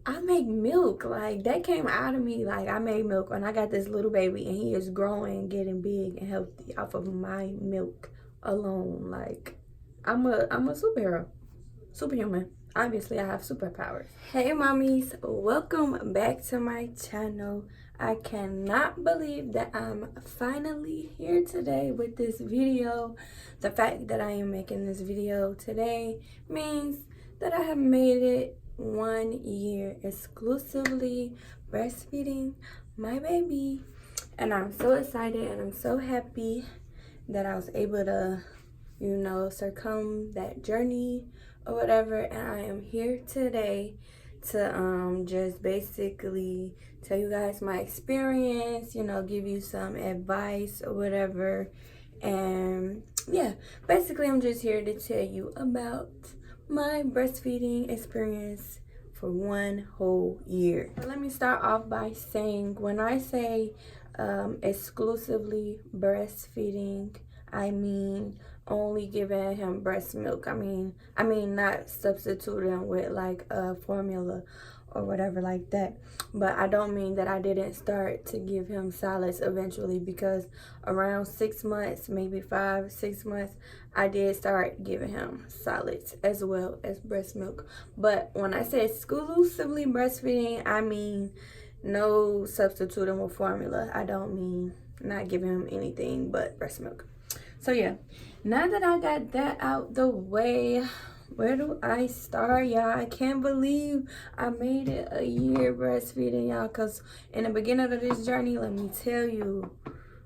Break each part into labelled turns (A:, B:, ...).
A: I make milk. Like, that came out of me. Like, I made milk when I got this little baby, and he is growing, getting big and healthy off of my milk alone. Like, I'm a superhero, superhuman. Obviously, I have superpowers. Hey, mommies, welcome back to my channel. I cannot believe that I'm finally here today with this video. The fact that I am making this video today means that I have made it 1 year exclusively breastfeeding my baby. And I'm so excited and I'm so happy that I was able to, circum that journey or whatever. And I am here today to just basically tell you guys my experience, give you some advice or whatever. And yeah, basically I'm just here to tell you about my breastfeeding experience for 1 whole year. Let me start off by saying, when I say exclusively breastfeeding, I mean only giving him breast milk. I mean not substituting with like a formula or whatever like that. But I don't mean that I didn't start to give him solids eventually, because around 6 months, maybe 5-6 months, I did start giving him solids as well as breast milk. But when I say exclusively breastfeeding, I mean no substituting with formula. I don't mean not giving him anything but breast milk. So yeah, now that I got that out the way, where do I start, y'all? I can't believe I made it a year breastfeeding, y'all, because in the beginning of this journey, let me tell you,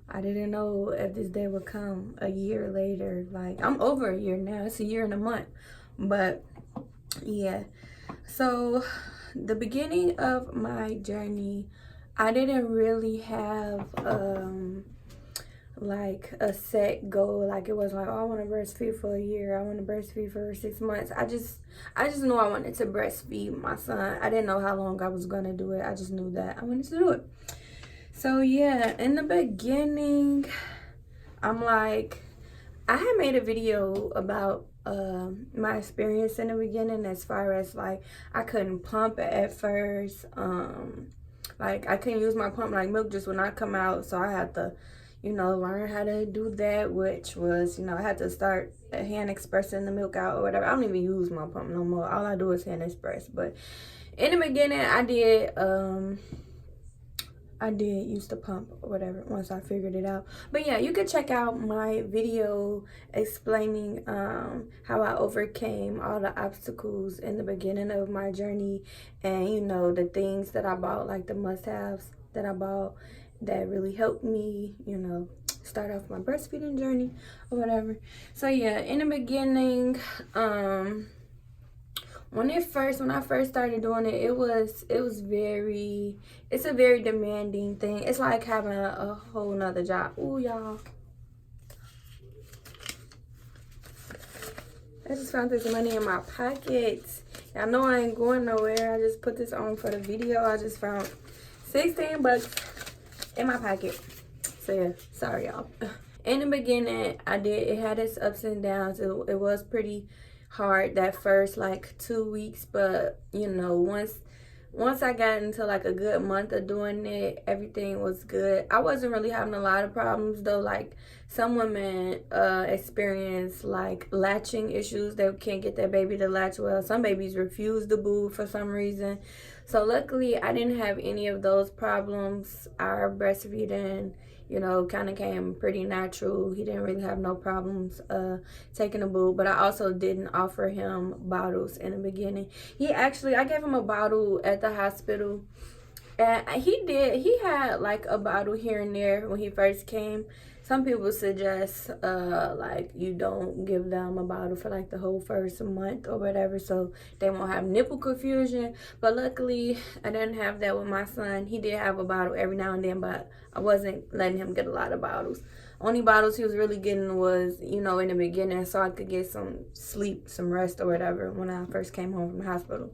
A: I didn't know if this day would come a year later. Like, I'm over a year now. It's a year and a month. But yeah, so the beginning of my journey, I didn't really have like a set goal. Like, it was like, oh, I want to breastfeed for a year, I want to breastfeed for 6 months. I just knew I wanted to breastfeed my son. I didn't know how long I was gonna do it. I just knew that I wanted to do it. So yeah, in the beginning, I'm like, I had made a video about my experience in the beginning, as far as like I couldn't pump at first. Like, I couldn't use my pump, like milk just would not come out, so I had to learn how to do that, which was, I had to start hand expressing the milk out or whatever. I don't even use my pump no more. All I do is hand express. But in the beginning, I did use the pump or whatever once I figured it out. But yeah, you could check out my video explaining how I overcame all the obstacles in the beginning of my journey, and the things that I bought, like the must-haves that I bought that really helped me, start off my breastfeeding journey or whatever. So yeah, in the beginning, when I first started doing it, it's a very demanding thing. It's like having a whole nother job. Ooh, y'all, I just found this money in my pockets. I know I ain't going nowhere. I just put this on for the video. I just found 16 bucks in my pocket. So yeah, sorry y'all. In the beginning, it had its ups and downs. It was pretty hard that first like 2 weeks, but once I got into like a good month of doing it, everything was good. I wasn't really having a lot of problems though. Like, some women experience like latching issues. They can't get their baby to latch well. Some babies refuse to boo for some reason. So luckily, I didn't have any of those problems. Our breastfeeding, kind of came pretty natural. He didn't really have no problems taking a boob. But I also didn't offer him bottles in the beginning. I gave him a bottle at the hospital. And he had like a bottle here and there when he first came. Some people suggest like you don't give them a bottle for like the whole first month or whatever, so they won't have nipple confusion. But luckily, I didn't have that with my son. He did have a bottle every now and then, but I wasn't letting him get a lot of bottles. Only bottles he was really getting was, in the beginning, so I could get some sleep, some rest or whatever when I first came home from the hospital.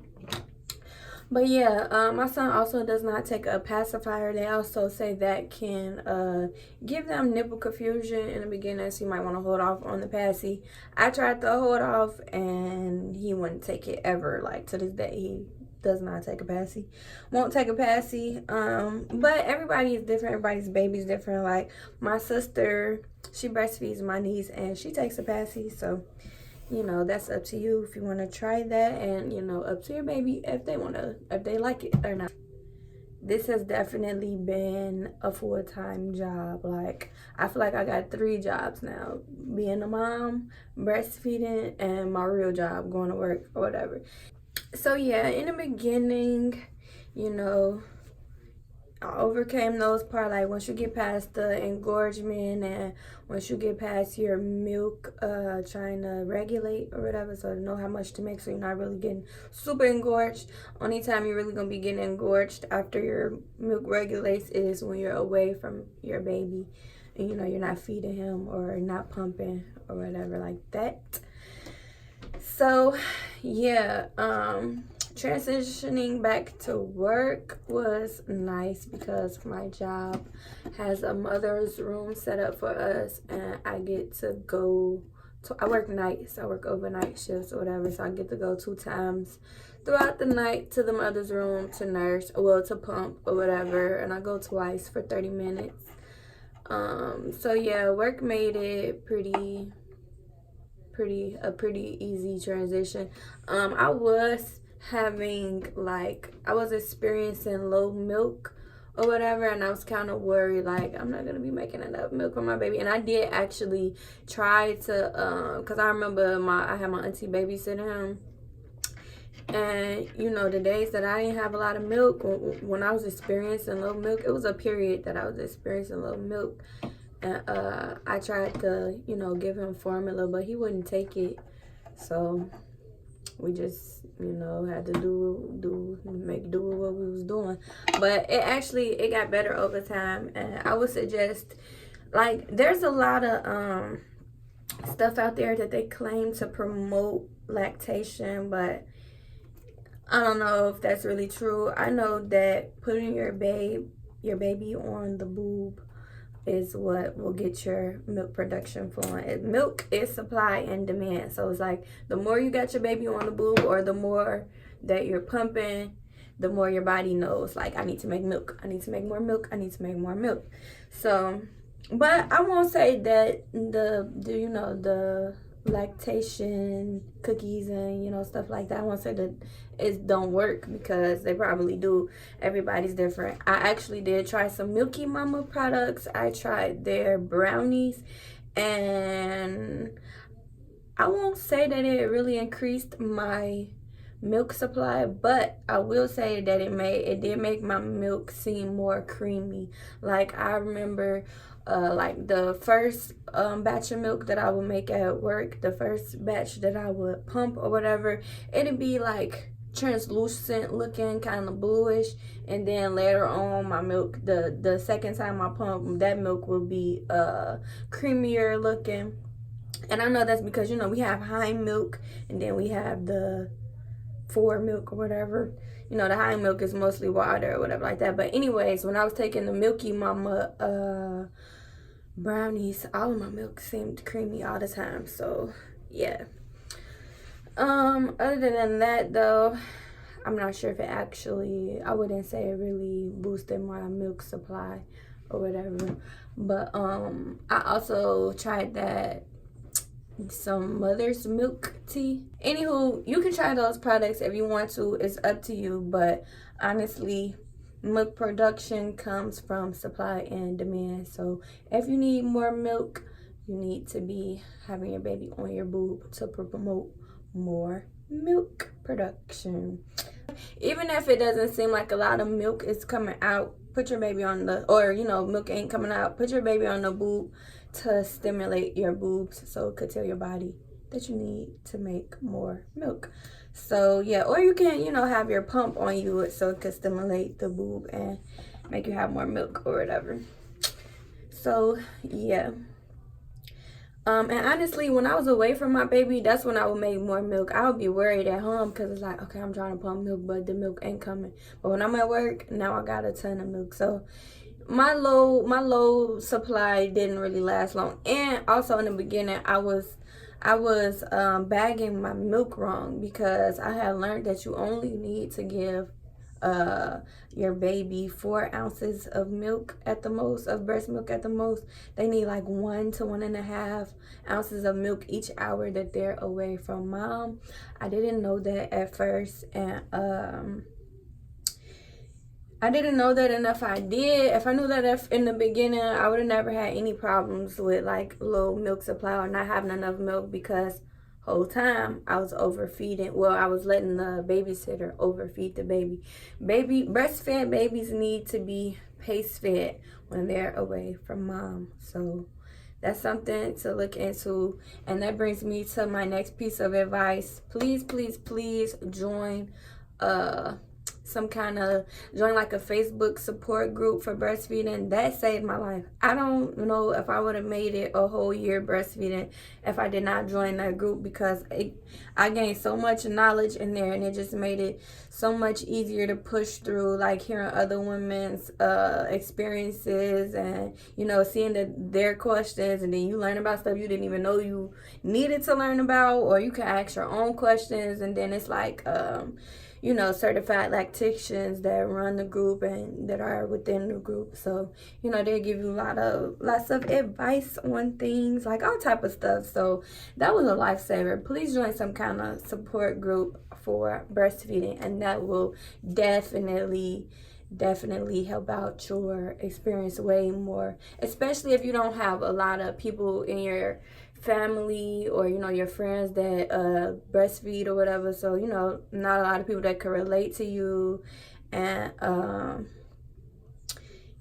A: But yeah, my son also does not take a pacifier. They also say that can give them nipple confusion in the beginning, so you might want to hold off on the passy. I tried to hold off and he wouldn't take it ever. Like, to this day, he does not take a passy, won't take a passy. But everybody is different. Everybody's baby's different. Like my sister, she breastfeeds my niece and she takes a passy. So, you know, that's up to you if you want to try that, and, you know, up to your baby if they like it or not. This has definitely been a full-time job. Like, I feel like I got 3 jobs now: being a mom, breastfeeding, and my real job, going to work or whatever. So yeah, in the beginning, you know, I overcame those parts. Like once you get past the engorgement and once you get past your milk trying to regulate or whatever, so to know how much to make so you're not really getting super engorged. Only time you're really gonna be getting engorged after your milk regulates is when you're away from your baby and, you know, you're not feeding him or not pumping or whatever like that. So yeah, transitioning back to work was nice because my job has a mother's room set up for us, and I get to go to, I work nights, I work overnight shifts or whatever, so I get to go 2 times throughout the night to the mother's room to nurse, well, to pump or whatever, and I go twice for 30 minutes. So yeah, work made it pretty easy transition. I was experiencing low milk or whatever, and I was kind of worried, like, I'm not gonna be making enough milk for my baby. And I did actually try to because I remember I had my auntie babysitting him, and, you know, the days that I didn't have a lot of milk, when I was experiencing low milk, it was a period that I was experiencing low milk. And I tried to, you know, give him formula, but he wouldn't take it. So we just, you know, had to make do with what we was doing. But it got better over time. And I would suggest, like, there's a lot of stuff out there that they claim to promote lactation, but I don't know if that's really true. I know that putting your baby on the boob is what will get your milk production flowing. Milk is supply and demand. So it's like the more you got your baby on the boob, or the more that you're pumping, the more your body knows, like, I need to make milk. I need to make more milk. I need to make more milk. So, but I won't say that the lactation cookies and, you know, stuff like that, I won't say that it don't work, because they probably do. Everybody's different. I actually did try some Milky Mama products. I tried their brownies, and I won't say that it really increased my milk supply, but I will say that it did make my milk seem more creamy. Like, I remember like the first batch of milk that I would make at work, the first batch that I would pump or whatever, it'd be like translucent looking, kind of bluish, and then later on my milk, the second time I pump, that milk will be creamier looking. And I know that's because, you know, we have high milk and then we have the fore milk or whatever. You know, the high milk is mostly water or whatever like that. But anyways, when I was taking the Milky Mama brownies, all of my milk seemed creamy all the time. So yeah. Other than that though, I'm not sure if it actually, I wouldn't say it really boosted my milk supply or whatever. But I also tried some mother's milk tea. Anywho, you can try those products if you want to. It's up to you. But honestly, milk production comes from supply and demand. So if you need more milk, you need to be having your baby on your boob to promote more milk production. Even if it doesn't seem like a lot of milk is coming out, put your baby on or, you know, milk ain't coming out, put your baby on the boob to stimulate your boobs, so it could tell your body that you need to make more milk. So yeah, or you can, you know, have your pump on you so it could stimulate the boob and make you have more milk or whatever. So yeah. And honestly, when I was away from my baby, that's when I would make more milk. I would be worried at home because it's like, okay, I'm trying to pump milk, but the milk ain't coming. But when I'm at work, now I got a ton of milk. So my low supply didn't really last long. And also in the beginning, I I was bagging my milk wrong, because I had learned that you only need to give uh your baby 4 ounces of milk at the most, of breast milk at the most. They need like 1 to 1.5 ounces of milk each hour that they're away from mom. I didn't know that at first, and I didn't know that, and if I did, if I knew that in the beginning, I would have never had any problems with like low milk supply or not having enough milk, because whole time I was overfeeding. Well, I was letting the babysitter overfeed the baby. Breastfed babies need to be pace fed when they're away from mom. So that's something to look into. And that brings me to my next piece of advice. Please, please, please join some kind of, join like a Facebook support group for breastfeeding. That saved my life. I don't know if I would have made it a whole year breastfeeding if I did not join that group, because I gained so much knowledge in there, and it just made it so much easier to push through, like hearing other women's experiences, and seeing their questions, and then you learn about stuff you didn't even know you needed to learn about, or you can ask your own questions. And then it's like certified lacticians that run the group and that are within the group. So, they give you lots of advice on things, like all type of stuff. So that was a lifesaver. Please join some kind of support group for breastfeeding, and that will definitely help out your experience way more, especially if you don't have a lot of people in your family or your friends that breastfeed or whatever. So not a lot of people that can relate to you, and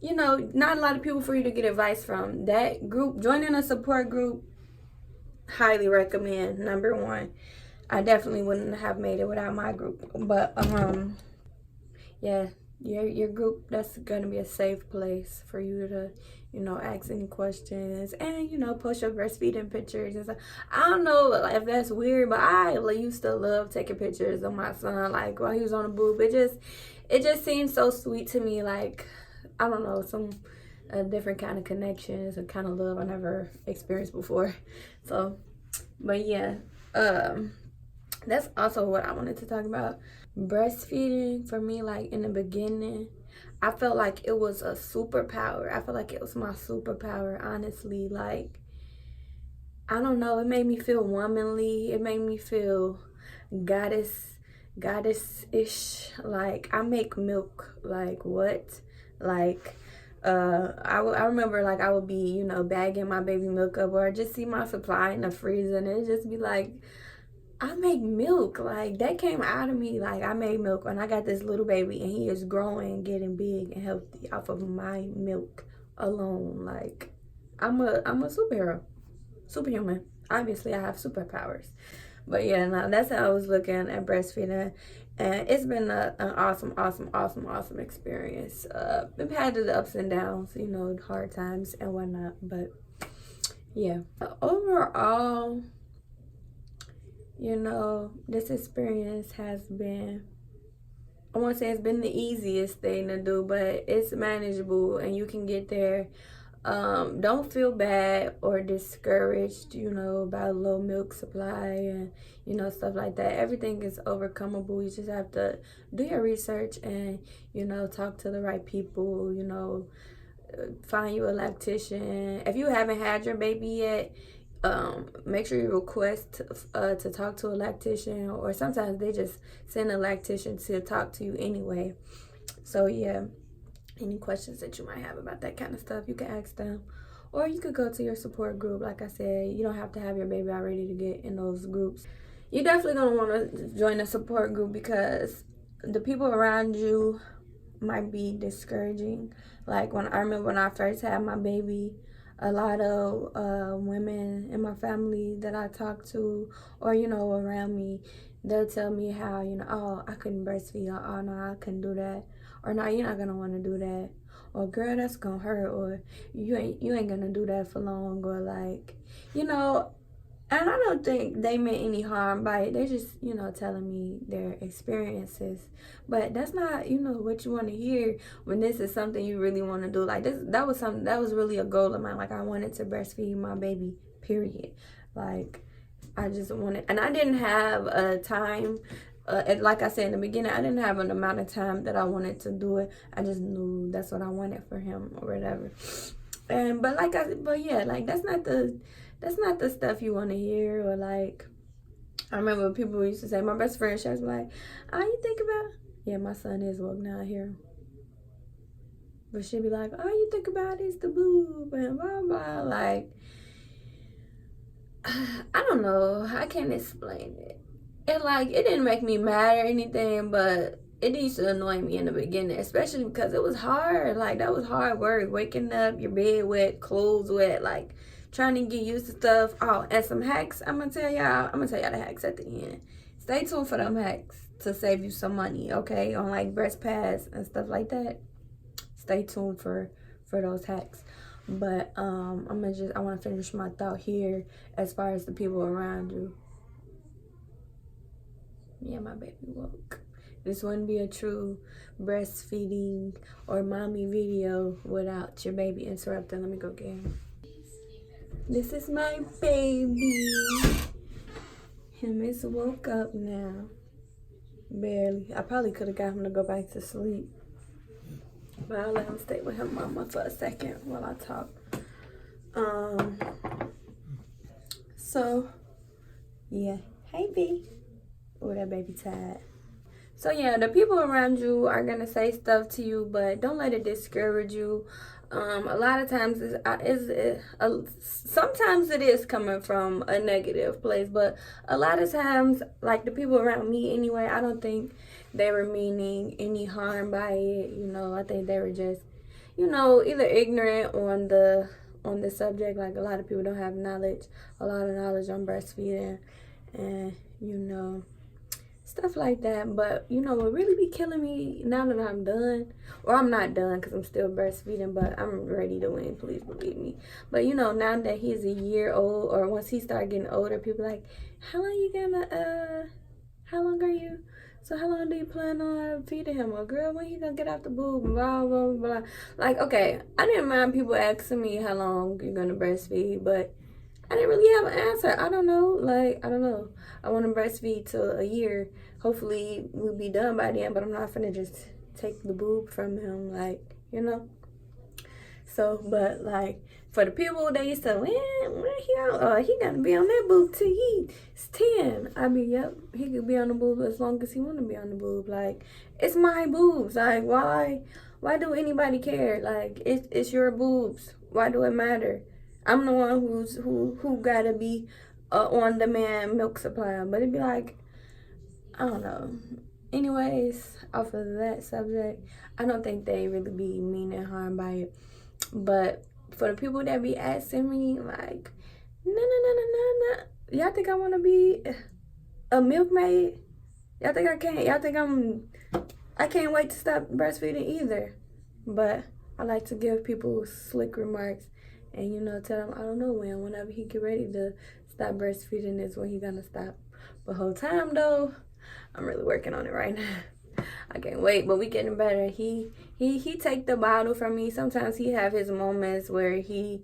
A: not a lot of people for you to get advice from. That group, joining a support group, highly recommend. Number one, I definitely wouldn't have made it without my group. But yeah, your group, that's gonna be a safe place for you to ask any questions, and post your breastfeeding pictures and stuff. I don't know if that's weird, but I used to love taking pictures of my son, like while he was on the boob. It just seems so sweet to me. Like, I don't know, some different kind of connections and kind of love I never experienced before. So, but yeah, that's also what I wanted to talk about. Breastfeeding for me, like in the beginning, I felt like it was a superpower. I felt like it was my superpower, honestly. Like, I don't know, it made me feel womanly. It made me feel goddess-ish. Like, I make milk. Like, what? Like, I remember, like, I would be, bagging my baby milk up, or just see my supply in the freezer, and it'd just be like, I make milk. Like, that came out of me. Like, I made milk, and I got this little baby, and he is growing, getting big and healthy off of my milk alone. Like, I'm a superhero, superhuman. Obviously, I have superpowers. But yeah, no, that's how I was looking at breastfeeding, and it's been an awesome experience. We've had the ups and downs, hard times and whatnot, but yeah, overall, this experience has been, I won't say it's been the easiest thing to do, but it's manageable and you can get there. Don't feel bad or discouraged, about low milk supply and, stuff like that. Everything is overcomable. You just have to do your research and, talk to the right people, find you a lactician. If you haven't had your baby yet, make sure you request to talk to a lactician, or sometimes they just send a lactician to talk to you anyway. So yeah, any questions that you might have about that kind of stuff, you can ask them, or you could go to your support group. Like I said, you don't have to have your baby already to get in those groups. You're definitely going to want to join a support group, because the people around you might be discouraging. Like, I remember when I first had my baby, a lot of women in my family that I talk to, or around me, they'll tell me how, oh, I couldn't breastfeed, or oh no, I couldn't do that, or no, you're not gonna want to do that, or girl, that's gonna hurt, or you ain't gonna do that for long, or like, and I don't think they meant any harm by it. They're just, telling me their experiences. But that's not, what you want to hear when this is something you really want to do. Like, that was really a goal of mine. Like, I wanted to breastfeed my baby, period. Like, I just wanted, and I didn't have a time. Like I said in the beginning, I didn't have an amount of time that I wanted to do it. I just knew that's what I wanted for him or whatever. And but yeah, like that's not the stuff you want to hear. Or like, I remember people used to say, my best friend, she was like, "Oh, you think about?" Yeah, my son is woke now here. But she'd be like, "All you think about is the boob and blah blah." Like, I don't know. I can't explain it. And like, it didn't make me mad or anything, but it used to annoy me in the beginning, especially because it was hard. Like, that was hard work. Waking up, your bed wet, clothes wet, like trying to get used to stuff. Oh, and some hacks. I'm gonna tell y'all the hacks at the end. Stay tuned for them hacks to save you some money, okay? On like breast pads and stuff like that. Stay tuned for those hacks. But I want to finish my thought here as far as the people around you. Yeah, my baby woke. This wouldn't be a true breastfeeding or mommy video without your baby interrupting. Let me go get him. This is my baby. Him is woke up now. Barely. I probably could have got him to go back to sleep. But I'll let him stay with him mama for a second while I talk. So, yeah. Hey, B. Oh, that baby tired. So, yeah, the people around you are going to say stuff to you, but don't let it discourage you. A lot of times, sometimes it is coming from a negative place, but a lot of times, like the people around me anyway, I don't think they were meaning any harm by it. You know, I think they were just, you know, either ignorant on the subject. Like, a lot of people don't have a lot of knowledge on breastfeeding, and you know, stuff like that. But you know what really be killing me now that I'm done, or I'm not done because I'm still breastfeeding, but I'm ready to win, please believe me. But you know, now that he's a year old, or once he start getting older, people like, how long do you plan on feeding him? Or girl, when he gonna get out the boob? Blah blah blah. Like, okay, I didn't mind people asking me how long you're gonna breastfeed, but I didn't really have an answer. I don't know. I want to breastfeed till a year. Hopefully we'll be done by then, but I'm not finna just take the boob from him, like, you know. So, but like, for the people that used to, he gotta be on that boob till he's 10. I mean, yep, he could be on the boob as long as he wanna be on the boob. Like, it's my boobs. Like, why do anybody care? Like, it's your boobs. Why do it matter? I'm the one who gotta be on demand milk supply. But it'd be like, I don't know. Anyways, off of that subject, I don't think they really be meaning harm by it. But for the people that be asking me, like, no. Y'all think I want to be a milkmaid? Y'all think I can't? Y'all think I can't wait to stop breastfeeding either. But I like to give people slick remarks and, you know, tell them I don't know whenever he get ready to stop breastfeeding is when he gonna stop. But whole time though, I'm really working on it right now. I can't wait, but we getting better. He take the bottle from me. Sometimes he have his moments where he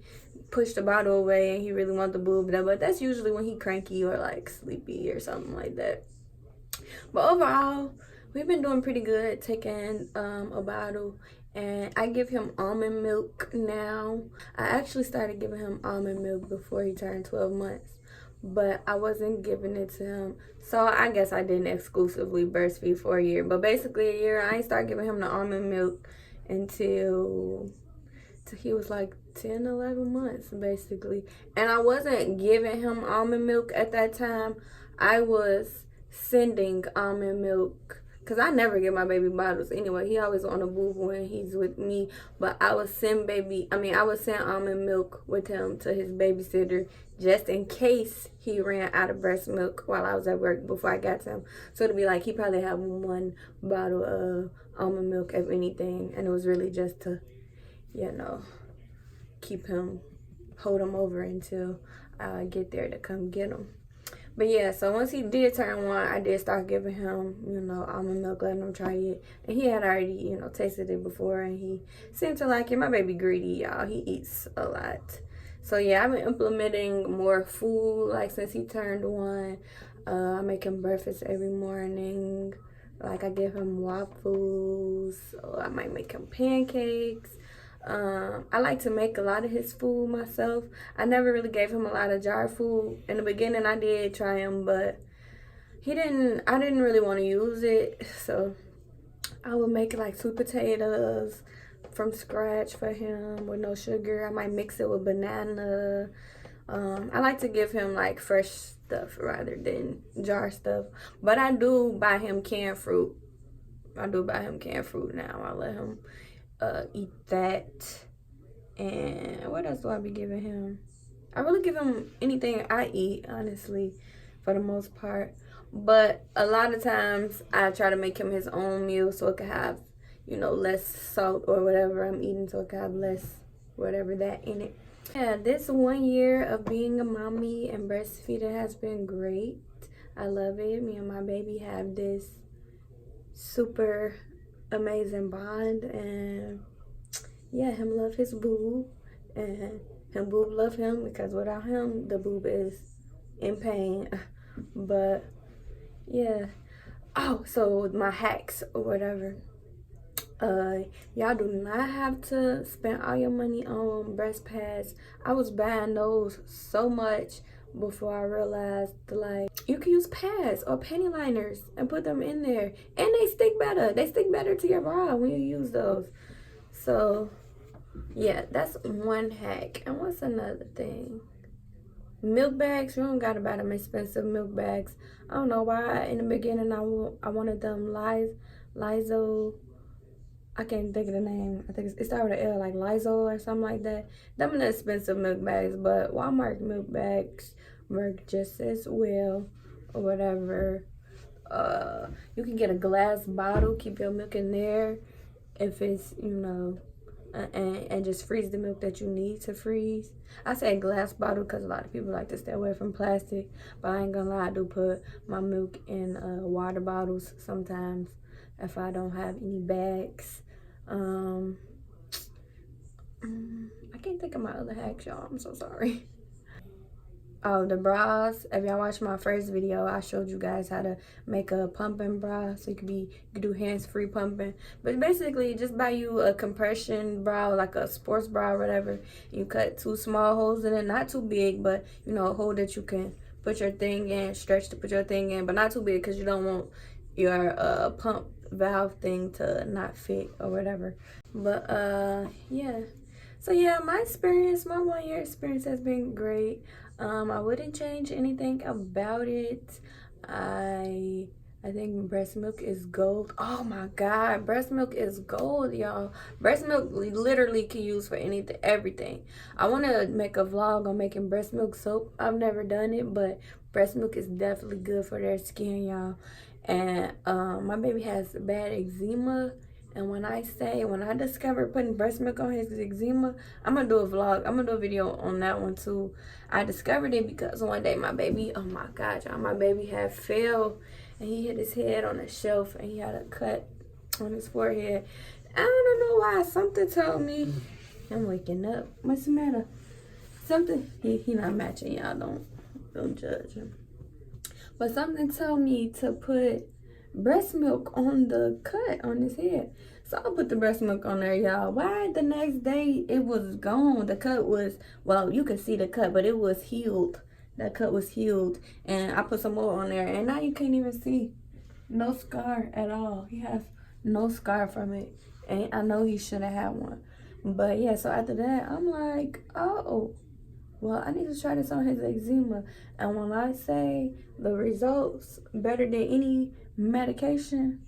A: push the bottle away and he really want the boob, but that's usually when he cranky or like sleepy or something like that. But overall, we've been doing pretty good taking a bottle, and I give him almond milk now. I actually started giving him almond milk before he turned 12 months, but I wasn't giving it to him. So I guess I didn't exclusively breastfeed for a year, but basically a year. I ain't started giving him the almond milk until he was like 10, 11 months basically. And I wasn't giving him almond milk at that time. I was sending almond milk, because I never give my baby bottles anyway. He always on a boob when he's with me. But I would send almond milk with him to his babysitter just in case he ran out of breast milk while I was at work before I got to him. So it'd be like he probably had one bottle of almond milk, if anything. And it was really just to, you know, hold him over until I get there to come get him. But yeah, so once he did turn 1, I did start giving him, you know, almond milk, letting him try it. And he had already, you know, tasted it before, and he seemed to like it. My baby greedy, y'all. He eats a lot. So yeah, I've been implementing more food like since he turned 1. I make him breakfast every morning. Like I give him waffles, or I might make him pancakes. I like to make a lot of his food myself. I never really gave him a lot of jar food. In the beginning I did try him, but I didn't really want to use it. So I would make like sweet potatoes from scratch for him with no sugar. I might mix it with banana. I like to give him like fresh stuff rather than jar stuff. But I do buy him canned fruit. I do buy him canned fruit now. I let him eat that. And what else do I be giving him? I really give him anything I eat, honestly, for the most part. But a lot of times I try to make him his own meal so it could have, less salt or whatever I'm eating, so it could have less whatever that in it. Yeah, this 1 year of being a mommy and breastfeeding has been great. I love it. Me and my baby have this super amazing bond, and yeah, him love his boob, and him boob love him, because without him, the boob is in pain. But yeah. Oh, so my hacks or whatever. Y'all do not have to spend all your money on breast pads. I was buying those so much before I realized, like, you can use pads or panty liners and put them in there, and they stick better. They stick better to your bra when you use those. So yeah, that's one hack. And what's another thing? Milk bags. You don't gotta buy them expensive milk bags. I don't know why in the beginning I wanted them Lizo. I can't think of the name. I think it started with an L, like Lysol or something like that. Them are the expensive milk bags, but Walmart milk bags work just as well, or whatever. You can get a glass bottle, keep your milk in there if it's, and just freeze the milk that you need to freeze. I say glass bottle because a lot of people like to stay away from plastic, but I ain't gonna lie, I do put my milk in water bottles sometimes if I don't have any bags. I can't think of my other hacks, y'all. I'm so sorry. Oh, the bras. If y'all watched my first video, I showed you guys how to make a pumping bra. So you could do hands-free pumping. But basically, just buy you a compression bra, like a sports bra or whatever. You cut 2 small holes in it, not too big, but a hole that you can put your thing in, stretch to put your thing in, but not too big because you don't want your pump valve thing to not fit or whatever. But yeah. So yeah, my 1 year experience has been great. I wouldn't change anything about it. I think breast milk is gold. Oh my god, breast milk is gold, y'all. Breast milk literally can use for anything, everything. I want to make a vlog on making breast milk soap. I've never done it, but breast milk is definitely good for their skin, y'all. And my baby has bad eczema. And when I discovered putting breast milk on his eczema, I'm going to do a vlog. I'm going to do a video on that one too. I discovered it because one day my baby, oh my God, y'all, my baby had fell and he hit his head on a shelf and he had a cut on his forehead. I don't know why. Something told me, I'm waking up. What's the matter? Something, he not matching, y'all. Don't judge him. But something told me to put breast milk on the cut on his head. So I put the breast milk on there, y'all. Why the next day it was gone? The cut was, well, you can see the cut, but it was healed. That cut was healed. And I put some more on there. And now you can't even see no scar at all. He has no scar from it. And I know he should have had one. But yeah, so after that, I'm like, oh, well, I need to try this on his eczema. And when I say the results better than any medication,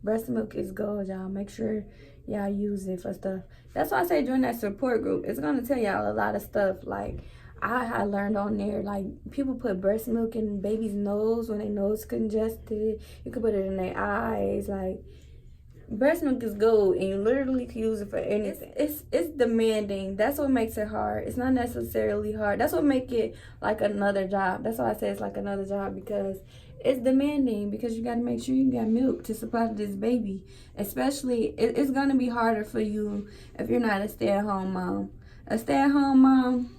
A: breast milk is gold, y'all. Make sure y'all use it for stuff. That's why I say join that support group. It's going to tell y'all a lot of stuff. Like, I learned on there, like, people put breast milk in baby's nose when their nose congested. You can put it in their eyes. Like, breast milk is gold, and you literally can use it for anything. It's demanding. That's what makes it hard. It's not necessarily hard. That's what makes it like another job. That's why I say it's like another job, because it's demanding, because you got to make sure you got milk to supply to this baby. Especially, it's going to be harder for you if you're not a stay-at-home mom. A stay-at-home mom,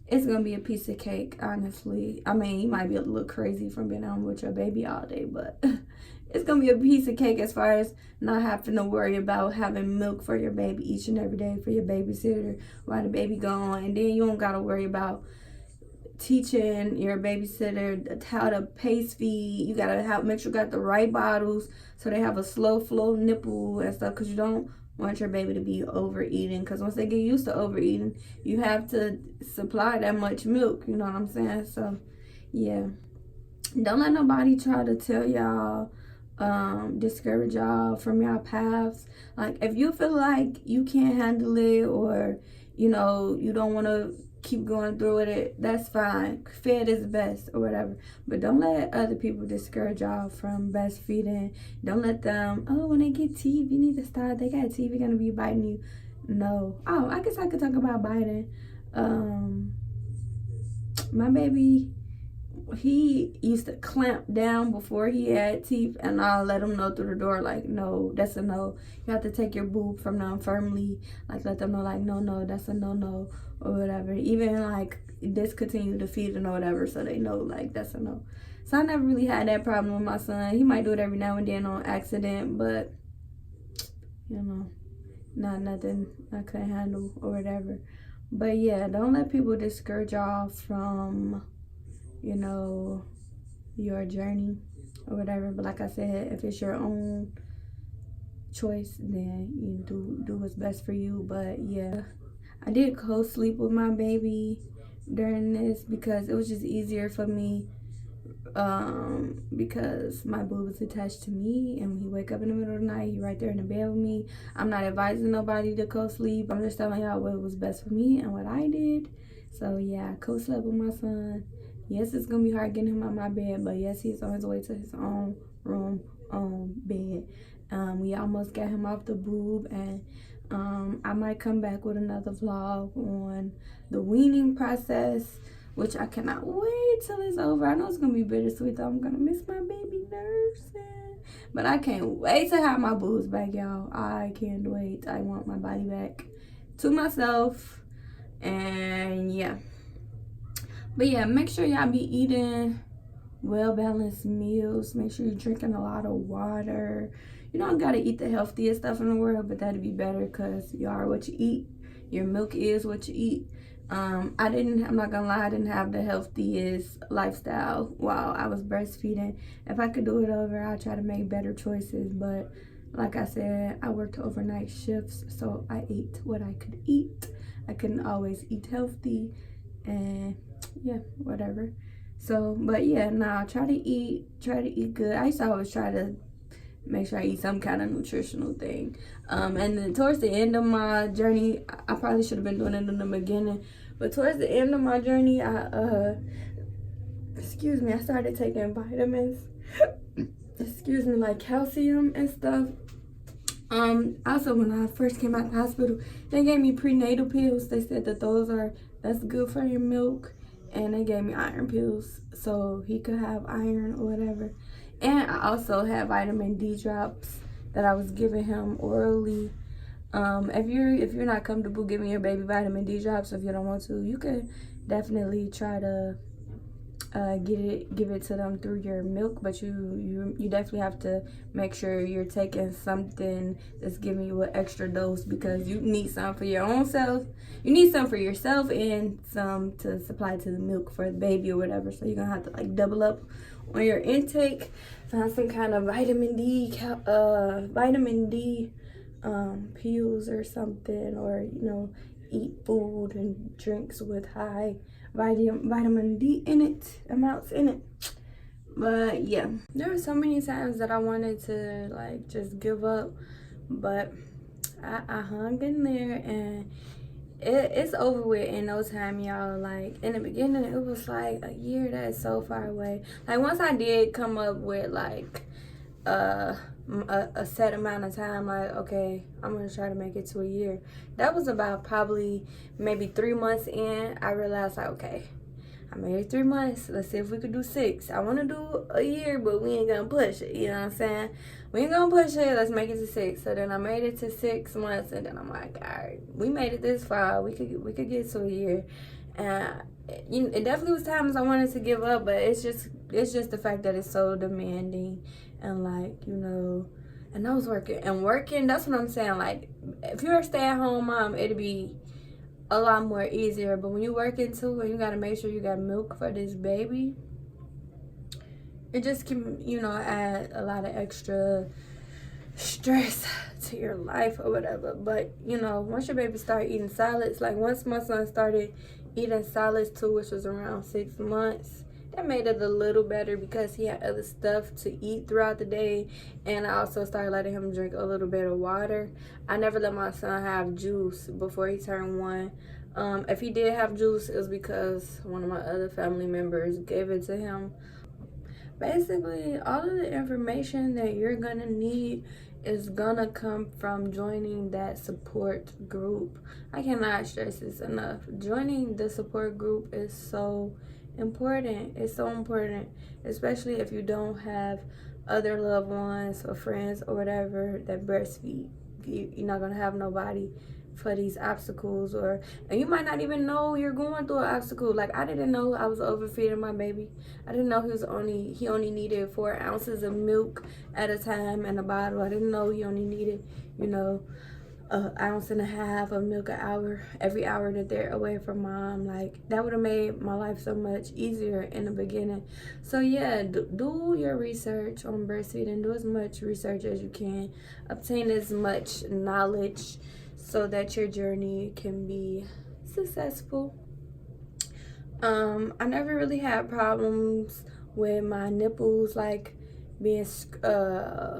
A: it's gonna be a piece of cake, honestly. I mean, you might be a little crazy from being home with your baby all day, but it's gonna be a piece of cake as far as not having to worry about having milk for your baby each and every day for your babysitter while the baby gone. And then you don't gotta worry about teaching your babysitter how to pace feed. You gotta make sure you got the right bottles so they have a slow flow nipple and stuff, because you don't want your baby to be overeating, because once they get used to overeating, you have to supply that much milk, you know what I'm saying? So yeah, don't let nobody try to tell y'all, discourage y'all from y'all paths. Like, if you feel like you can't handle it, or you know you don't want to keep going through with it, that's fine. Fed is best or whatever. But don't let other people discourage y'all from breastfeeding. Don't let them, oh, when they get teeth, you need to stop. They got teeth, you're gonna be biting you. No. Oh, I guess I could talk about biting. My baby, he used to clamp down before he had teeth, and I'll let him know through the door, like, no, that's a no. You have to take your boob from them firmly, like, let them know, like, no, that's a no, or whatever. Even like discontinue the feeding or whatever, so they know, like, that's a no. So I never really had that problem with my son. He might do it every now and then on accident, but you know, not nothing I couldn't handle or whatever. But yeah, don't let people discourage y'all from, you know, your journey or whatever. But like I said, if it's your own choice, then you do what's best for you. But yeah, I did co-sleep with my baby during this because it was just easier for me, because my boob is attached to me, and when he wake up in the middle of the night, he right there in the bed with me. I'm not advising nobody to co-sleep. I'm just telling y'all what was best for me and what I did. So yeah, I co-slept with my son. Yes, it's gonna be hard getting him out of my bed, but yes, he's on his way to his own room, bed. We almost got him off the boob, and I might come back with another vlog on the weaning process, which I cannot wait till it's over. I know it's gonna be bittersweet, though. I'm gonna miss my baby nursing, but I can't wait to have my boobs back, y'all. I can't wait. I want my body back to myself, and yeah. But yeah, make sure y'all be eating well-balanced meals. Make sure you're drinking a lot of water. You don't gotta eat the healthiest stuff in the world, but that'd be better, because you are what you eat. Your milk is what you eat. I'm not gonna lie, I didn't have the healthiest lifestyle while I was breastfeeding. If I could do it over, I'd try to make better choices. But like I said, I worked overnight shifts, so I ate what I could eat. I couldn't always eat healthy, and yeah, whatever. So, but yeah, nah, try to eat good. I used to always try to make sure I eat some kind of nutritional thing. And then towards the end of my journey, I probably should have been doing it in the beginning, but towards the end of my journey, I started taking vitamins, like calcium and stuff. Also, when I first came out of the hospital, they gave me prenatal pills. They said that that's good for your milk, and they gave me iron pills so he could have iron or whatever. And I also had vitamin D drops that I was giving him orally. If you're not comfortable giving your baby vitamin D drops, if you don't want to, you can definitely try to give it to them through your milk, but you definitely have to make sure you're taking something that's giving you an extra dose, because you need some for your own self. You need some for yourself and some to supply to the milk for the baby or whatever. So you're gonna have to like double up on your intake. Find some kind of vitamin D pills or something, or eat food and drinks with high vitamin D amounts in it. But yeah, there were so many times that I wanted to like just give up, but I hung in there, and it's over with in no time, y'all. Like in the beginning, it was like a year. That's so far away. Like once I did come up with like a set amount of time, like, okay, I'm gonna try to make it to a year. That was about probably maybe 3 months in. I realized, like, okay, I made it 3 months. Let's see if we could do 6. I want to do a year, but we ain't gonna push it. You know what I'm saying? We ain't gonna push it. Let's make it to 6. So then I made it to 6 months, and then I'm like, all right, we made it this far. We could get to a year. And it definitely was times I wanted to give up, but it's just the fact that it's so demanding, and like, and I was working. That's what I'm saying. Like, if you're a stay-at-home mom, it'd be a lot more easier. But when you working too, and you gotta make sure you got milk for this baby, it just can, add a lot of extra stress to your life or whatever. But once your baby start eating solids, like once my son started eating solids too, which was around 6 months, that made it a little better because he had other stuff to eat throughout the day. And I also started letting him drink a little bit of water. I never let my son have juice before he turned 1. If he did have juice, it was because one of my other family members gave it to him. Basically, all of the information that you're gonna need is gonna come from joining that support group. I cannot stress this enough. Joining the support group is so important. It's so important, especially if you don't have other loved ones or friends or whatever that breastfeed. You're not gonna have nobody for these obstacles, and you might not even know you're going through an obstacle. Like, I didn't know I was overfeeding my baby. I didn't know he only needed 4 ounces of milk at a time in a bottle. I didn't know he only needed, an ounce and a half of milk an hour, every hour that they're away from mom. Like, that would have made my life so much easier in the beginning. So yeah, do your research on breastfeeding. Do as much research as you can. Obtain as much knowledge so that your journey can be successful. I never really had problems with my nipples like being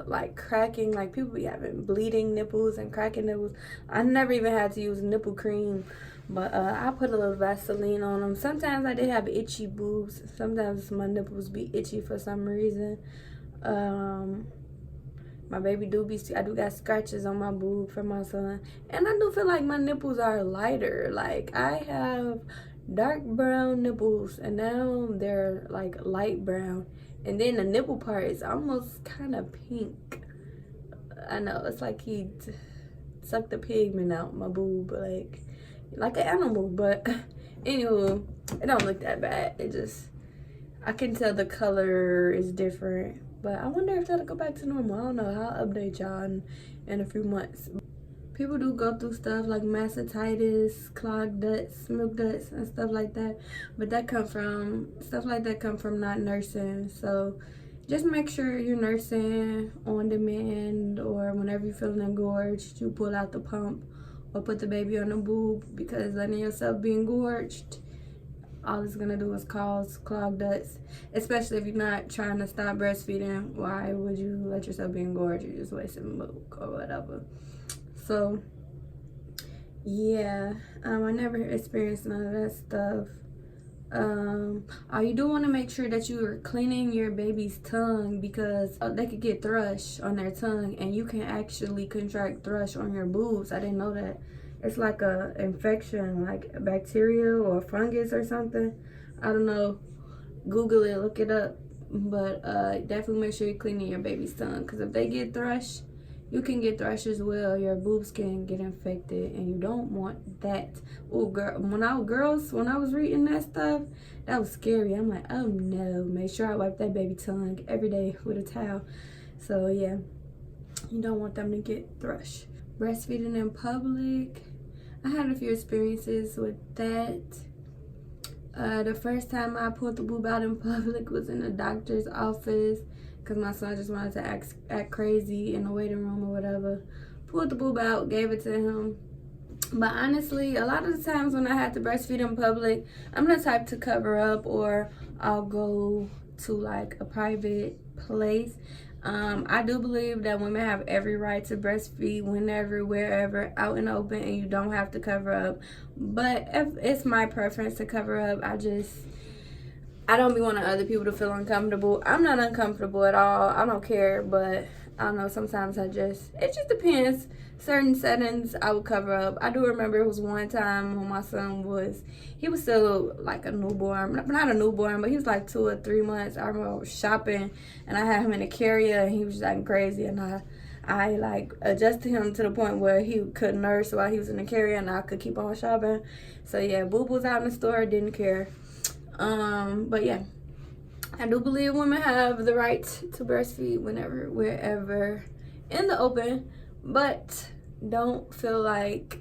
A: like cracking. Like, people be having bleeding nipples and cracking nipples. I never even had to use nipple cream, but I put a little Vaseline on them. Sometimes I did have itchy boobs. Sometimes my nipples be itchy for some reason. My baby I do got scratches on my boob from my son. And I do feel like my nipples are lighter. Like, I have dark brown nipples, and now they're like light brown. And then the nipple part is almost kind of pink. I know, it's like he sucked the pigment out my boob, like an animal. But anywho, it don't look that bad. I can tell the color is different. But I wonder if that'll go back to normal. I don't know. I'll update y'all in a few months. People do go through stuff like mastitis, clogged ducts, milk ducts, and stuff like that. But stuff like that come from not nursing. So just make sure you're nursing on demand, or whenever you're feeling engorged, you pull out the pump or put the baby on the boob, because letting yourself be engorged, all it's gonna do is cause clogged ducts, especially if you're not trying to stop breastfeeding. Why would you let yourself be engorged? You're just wasting milk or whatever. So yeah, I never experienced none of that stuff. You do want to make sure that you are cleaning your baby's tongue, because they could get thrush on their tongue, and you can actually contract thrush on your boobs. I didn't know that. It's like a infection, like a bacteria or fungus or something. I don't know. Google it, look it up. But definitely make sure you're cleaning your baby's tongue, because if they get thrush, you can get thrush as well. Your boobs can get infected, and you don't want that. Oh, girl, when I was reading that stuff, that was scary. I'm like, oh no. Make sure I wipe that baby tongue every day with a towel. So yeah, you don't want them to get thrush. Breastfeeding in public, I had a few experiences with that. The first time I pulled the boob out in public was in a doctor's office, because my son just wanted to act crazy in the waiting room or whatever. Pulled the boob out, gave it to him. But honestly, a lot of the times when I had to breastfeed in public, I'm the type to cover up, or I'll go to like a private place. I do believe that women have every right to breastfeed whenever, wherever, out in the open, and you don't have to cover up. But if it's my preference to cover up, I don't be wanting other people to feel uncomfortable. I'm not uncomfortable at all. I don't care, but I don't know, sometimes it just depends. Certain settings I would cover up. I do remember it was one time when my son was still like a newborn, not a newborn, but he was like 2 or 3 months. I remember I was shopping, and I had him in a carrier, and he was just acting crazy, and I I like adjusted him to the point where he could nurse while he was in the carrier and I could keep on shopping. So yeah, Boob was out in the store, didn't care. But yeah, I do believe women have the right to breastfeed whenever, wherever, in the open, but don't feel like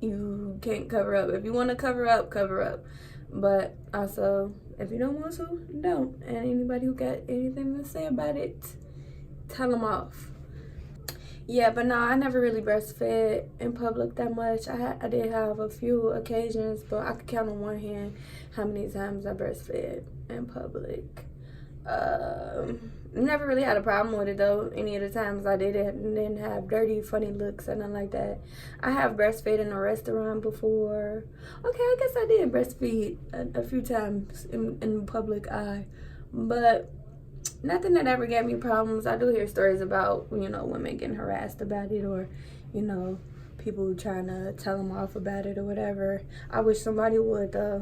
A: you can't cover up. If you want to cover up, cover up. But also, if you don't want to, don't. And anybody who got anything to say about it, tell them off. Yeah, but no, I never really breastfed in public that much. I did have a few occasions, but I could count on one hand how many times I breastfed in public. Never really had a problem with it though. Any of the times I did it, didn't have dirty, funny looks or nothing like that. I have breastfed in a restaurant before. Okay, I guess I did breastfeed a few times in public eye, but nothing that ever gave me problems. I do hear stories about, you know, women getting harassed about it, or, you know, people trying to tell them off about it or whatever. I wish somebody would. I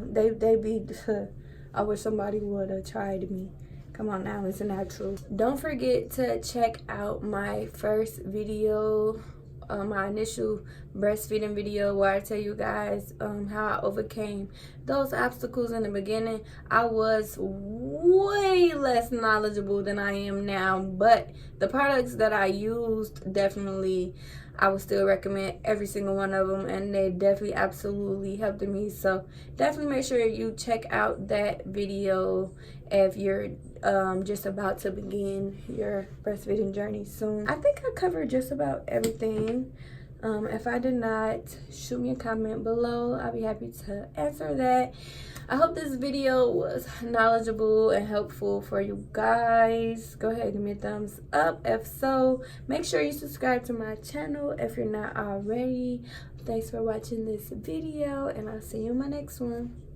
A: wish somebody would have tried me. Come on now, isn't that true? Don't forget to check out my first video, my initial breastfeeding video, where I tell you guys how I overcame those obstacles in the beginning. I was way less knowledgeable than I am now, but the products that I used, definitely I would still recommend every single one of them, and they definitely absolutely helped me. So definitely make sure you check out that video if you're just about to begin your breastfeeding journey soon. I think I covered just about everything. If I did not, shoot me a comment below. I'll be happy to answer that. I hope this video was knowledgeable and helpful for you guys. Go ahead and give me a thumbs up if so. Make sure you subscribe to my channel if you're not already. Thanks for watching this video, and I'll see you in my next one.